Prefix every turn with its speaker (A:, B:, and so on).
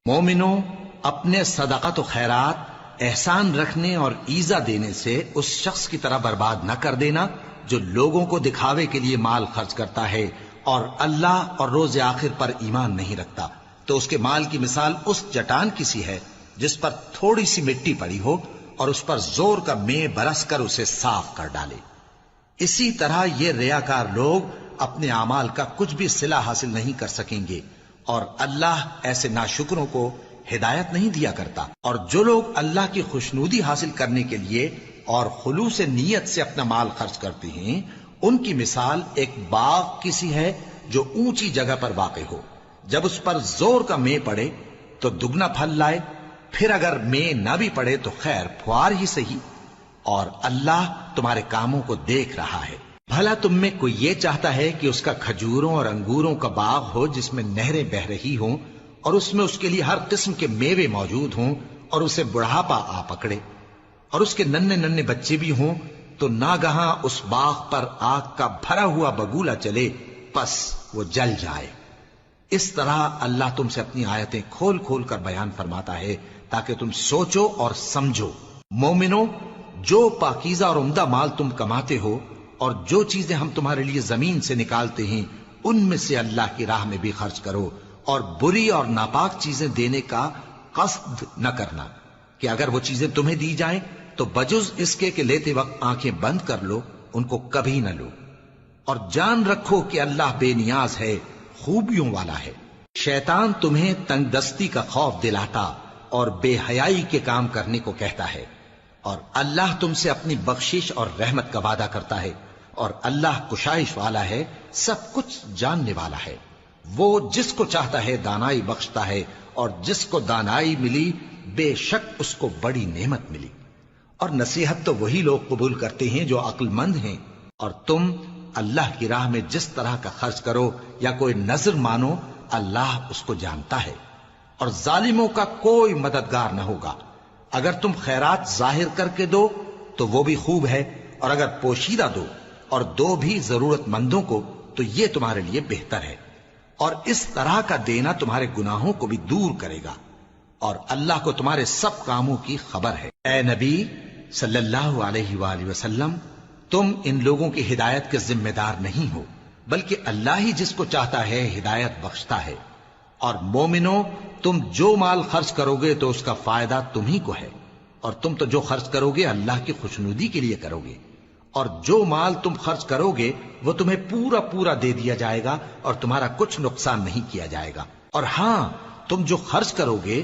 A: مومنوں، اپنے صدقات و خیرات احسان رکھنے اور ایذا دینے سے اس شخص کی طرح برباد نہ کر دینا جو لوگوں کو دکھاوے کے لیے مال خرچ کرتا ہے اور اللہ اور روز آخر پر ایمان نہیں رکھتا، تو اس کے مال کی مثال اس چٹان کی سی ہے جس پر تھوڑی سی مٹی پڑی ہو اور اس پر زور کا مے برس کر اسے صاف کر ڈالے۔ اسی طرح یہ ریاکار لوگ اپنے اعمال کا کچھ بھی صلہ حاصل نہیں کر سکیں گے، اور اللہ ایسے ناشکروں کو ہدایت نہیں دیا کرتا۔ اور جو لوگ اللہ کی خوشنودی حاصل کرنے کے لیے اور خلوص نیت سے اپنا مال خرچ کرتے ہیں، ان کی مثال ایک باغ کی سی ہے جو اونچی جگہ پر واقع ہو، جب اس پر زور کا مے پڑے تو دگنا پھل لائے، پھر اگر مے نہ بھی پڑے تو خیر پھوار ہی صحیح، اور اللہ تمہارے کاموں کو دیکھ رہا ہے۔ بھلا تم میں کوئی یہ چاہتا ہے کہ اس کا کھجوروں اور انگوروں کا باغ ہو جس میں نہریں بہ رہی ہوں اور اس میں اس کے لیے ہر قسم کے میوے موجود ہوں، اور اسے بڑھاپا آ پکڑے اور اس کے ننھے ننھے بچے بھی ہوں، تو ناگہاں اس باغ پر آگ کا بھرا ہوا بگولا چلے، پس وہ جل جائے۔ اس طرح اللہ تم سے اپنی آیتیں کھول کھول کر بیان فرماتا ہے تاکہ تم سوچو اور سمجھو۔ مومنوں، جو پاکیزہ اور عمدہ مال تم کماتے ہو اور جو چیزیں ہم تمہارے لیے زمین سے نکالتے ہیں، ان میں سے اللہ کی راہ میں بھی خرچ کرو، اور بری اور ناپاک چیزیں دینے کا قصد نہ کرنا کہ اگر وہ چیزیں تمہیں دی جائیں تو بجز اس کے کہ لیتے وقت آنکھیں بند کر لو، ان کو کبھی نہ لو، اور جان رکھو کہ اللہ بے نیاز ہے، خوبیوں والا ہے۔ شیطان تمہیں تنگ دستی کا خوف دلاتا اور بے حیائی کے کام کرنے کو کہتا ہے، اور اللہ تم سے اپنی بخشش اور رحمت کا وعدہ کرتا ہے، اور اللہ کشائش والا ہے، سب کچھ جاننے والا ہے۔ وہ جس کو چاہتا ہے دانائی بخشتا ہے، اور جس کو دانائی ملی بے شک اس کو بڑی نعمت ملی۔ اور نصیحت تو وہی لوگ قبول کرتے ہیں جو عقل مند ہیں، اور تم اللہ کی راہ میں جس طرح کا خرچ کرو یا کوئی نذر مانو، اللہ اس کو جانتا ہے، اور ظالموں کا کوئی مددگار نہ ہوگا۔ اگر تم خیرات ظاہر کر کے دو تو وہ بھی خوب ہے، اور اگر پوشیدہ دو اور دو بھی ضرورت مندوں کو تو یہ تمہارے لیے بہتر ہے، اور اس طرح کا دینا تمہارے گناہوں کو بھی دور کرے گا، اور اللہ کو تمہارے سب کاموں کی خبر ہے۔ اے نبی صلی اللہ علیہ وآلہ وسلم، تم ان لوگوں کی ہدایت کے ذمہ دار نہیں ہو، بلکہ اللہ ہی جس کو چاہتا ہے ہدایت بخشتا ہے۔ اور مومنوں، تم جو مال خرچ کرو گے تو اس کا فائدہ تم ہی کو ہے، اور تم تو جو خرچ کرو گے اللہ کی خوشنودی کے لیے کرو گے، اور جو مال تم خرچ کرو گے وہ تمہیں پورا پورا دے دیا جائے گا اور تمہارا کچھ نقصان نہیں کیا جائے گا۔ اور ہاں، تم جو خرچ کرو گے